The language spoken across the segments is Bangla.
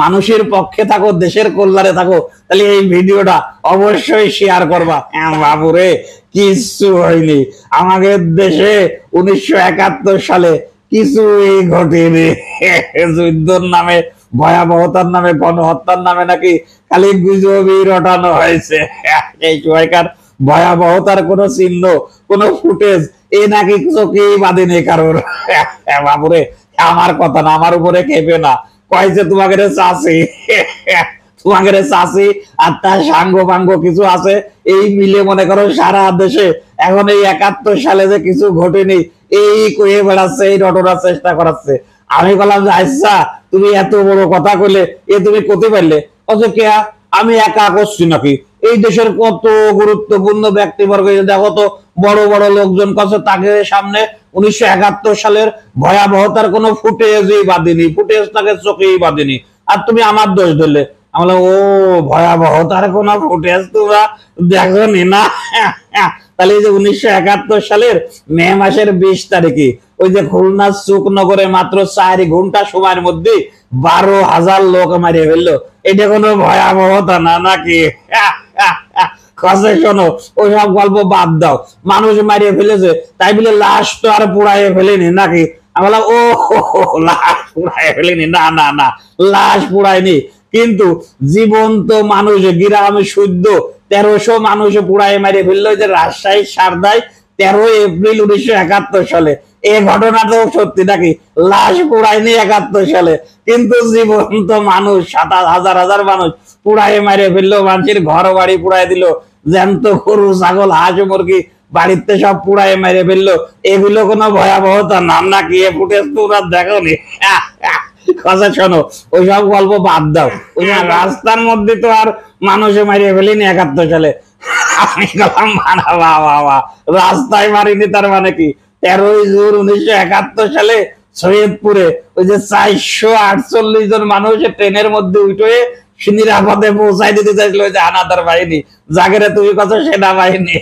মানুষের পক্ষে থাকো, দেশের কল্যাণে থাকো, তাহলে এই ভিডিওটা অবশ্যই শেয়ার করবা। বাবুরে, কিছু হয়নি আমাদের দেশে 1971 সালে কিছুই ঘটেনি। যুদ্ধর নামে, ভয়াবহতার নামে, গণহত্যার নামে নাকি খালি গুজবই রটানো হয়েছে। এই সময়কার ভয়াবহতার কোনো চিহ্ন, কোনো ফুটেজ এ নাকি চোখেই বাঁধেনি কারোর। বাবুরে, আমার কথা না, আমার উপরে খেপে না। কয়েছে তোমাকে চাষি, তোমাকে চাষি আর তার সাঙ্গ পাঙ্গ কিছু আছে, এই মিলে মনে করো সারা দেশে এখন এই 71 সালে যে কিছু ঘটেনি এই কয়ে বেড়াচ্ছে, এই রটনার চেষ্টা করাচ্ছে। আমি বললাম যে আচ্ছা, তুমি এত বড় কথা কইলে এ তুমি করতে পারলে? অথচ কে, আমি একা করছি নাকি? এই দেশের কত গুরুত্বপূর্ণ ব্যক্তিবর্গ দেখো তো, বড় বড় লোকজন কাছে তাকে সামনে 1971 সালের ভয়াবহতার কোনো ফুটেজই বাঁধেনি, ফুটেজ তাকে চোখেই বাঁধেনি, আর তুমি আমার দোষ ধরলে। আমরা ও ভয়াবহতার কোন ফুটেজ তোমরা দেখনি না? তাহলে এই যে 1971 সালের মে মাসের 20 তারিখে ওই যে খুলনা চুকনগরে মাত্র 4 ঘন্টা সময়ের মধ্যে 12,000 লোক মারিয়ে ফেললো, এটা কোনো ভয়াবহতা না নাকি? কাছে শোনো, ওইসব গল্প বাদ দাও। মানুষ মারিয়ে ফেলেছে তাই বলে লাশ তো আর পুড়াইয়ে ফেলেনি নাকি? আমি বললাম ও লাশ পুড়াইয়ে ফেলেনি, না না না, লাশ পুড়ায়নি, কিন্তু জীবন্ত মানুষ গ্রামে শুদ্ধ 1300 মানুষ পুড়াই মারিয়ে ফেললো যে রাজশাহী সারদায় 13 এপ্রিল 1971 সালে। এই ঘটনা তো সত্যি নাকি? লাশ পুড়ায়নি 71 সালে, কিন্তু জীবন্ত মানুষ হাজার হাজার মানুষ পুড়াই মারিয়ে ফেললো, মানুষের ঘর বাড়ি পুড়াই দিল, জ্যান্ত গরু ছাগল হাঁস মুরগি বাড়িতে সব পুড়াই মারিয়ে ফেললো। এগুলো কোনো ভয়াবহতা নাম নাকি? এ ফুটেজ তোমরা দেখোনি? কথা শোনো, ওইসব গল্প বাদ দাও। ওই রাস্তার মধ্যে তো আর মানুষে মারিয়ে ফেলিনি 71 সালে। আমি গেলাম বাবা, রাস্তায় মারিনি তার মানে কি? 13 জুন 1971 সালে সৈয়দপুরে ওই যে 448 জন মানুষ ট্রেনের মধ্যে উঠে নিরাপদে পৌঁছাই দিতে চাইছিল ওই যে হানাদার বাহিনী, জাগেরে তুমি কত সেনাবাহিনী,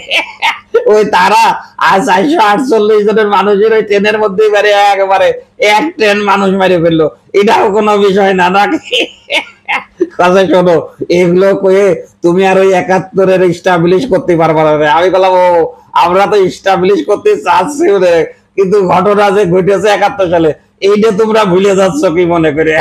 ওই তারা আর 448 জনের মানুষের ওই ট্রেনের মধ্যে একেবারে এক ট্রেন মানুষ মারি ফেললো, এটাও কোনো বিষয় না নাকি? কথা শোনো, এগুলো কয়ে তুমি আর ওই 71-এর স্টাবলিশ করতে পারবা না। আমি বললাম ও, আমরা তো স্টাবলিশ করতে চাচ্ছি, কিন্তু ঘটনা যে ঘটেছে 71 সালে এইটা তোমরা ভুলে যাচ্ছ কি মনে করে?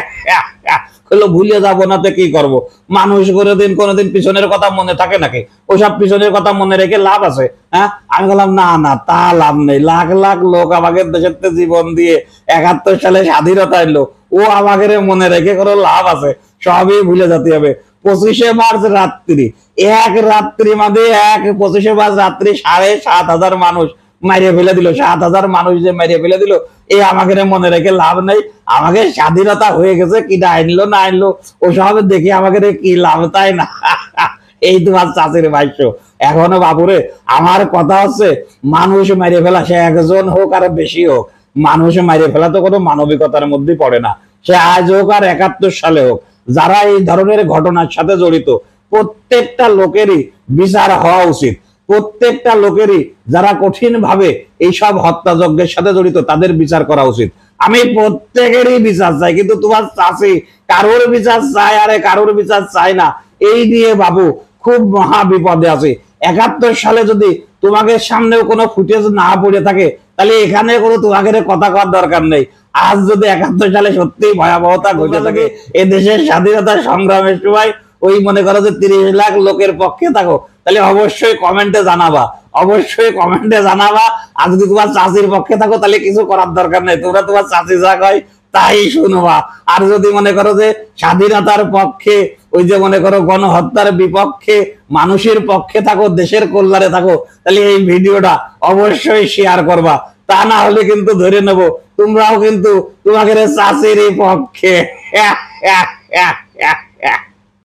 ভুলে যাবো না তো কি করবো? মানুষ করে দিন কোনোদিন পিছনের কথা মনে থাকে নাকি? ওসব পিছনের কথা মনে রেখে লাভ আছে? হ্যাঁ, আমি বললাম না না, তা লাভ নেই। লাখ লাখ লোক আমাদের দেশের জীবন দিয়ে 71 সালে স্বাধীনতা এলো, ও আমাদের মনে রেখে কোনো লাভ আছে? সবই ভুলে যেতে হবে। 25শে মার্চ রাত্রি, এক রাত্রি মাঝে 25শে মার্চ রাত্রি 7,500 মানুষ মারিয়ে ফেলে দিল। 7,000 মানুষ যে মারিয়ে ফেলে দিল, এই আমাকে মনে রেখে লাভ নেই। আমাকে স্বাধীনতা হয়ে গেছে, কিনা আইনলো না আইনলো ওসব দেখে আমাকে কি লাভ, তাই না? এই তোমার চাষির ভাষ্য। এখনো বাবুরে, আমার কথা হচ্ছে মানুষ মারিয়ে ফেলা, সে একজন হোক আর বেশি হোক, মানুষ মারিয়ে ফেলা তো কোনো মানবিকতার মধ্যে পড়ে না। সে আজ হোক আর 71 সালে হোক, যারা এই ধরনের ঘটনার সাথে জড়িত প্রত্যেকটা লোকেরই বিচার হওয়া উচিত। প্রত্যেকটা লোকেরই যারা কঠিন ভাবে এইসব হত্যাযজ্ঞের সাথে জড়িত তাদের বিচার করা উচিত। আমি প্রত্যেকেরই বিচার চাই, কিন্তু তোমার চাষি কারোর বিচার চাই আরে কারোর বিচার চাই না, এই নিয়ে বাবু খুব মহা বিপদে আছে। 71 সালে যদি তোমাকে সামনেও কোনো ফুটেজ না পড়ে থাকে, তাহলে এখানে কোনো তোমাকে কথা কওয়ার দরকার নেই। আজ যদি 71 সালে সত্যি ভয়াবহতা ঘটে থাকে, এ দেশের স্বাধীনতা সংগ্রামের সময় ওই মনে করো যে 30 লাখ লোকের পক্ষে থাকো, তাহলে অবশ্যই কমেন্টে জানাবা, অবশ্যই কমেন্টে জানাবা। আর যদি তোমার চাষির পক্ষে থাকো তাহলে কিছু করার দরকার নেই, তোমরা তোমার চাষি যা কয় তাই শুনবা। আর যদি মনে করো যে স্বাধীনতার পক্ষে, ওই যে মনে করো গণহত্যার বিপক্ষে, মানুষের পক্ষে থাকো, দেশের কল্যাণে থাকো, তাহলে এই ভিডিওটা অবশ্যই শেয়ার করবা। তা না হলে কিন্তু ধরে নেব তোমরাও কিন্তু তোমাদের চাষির পক্ষে।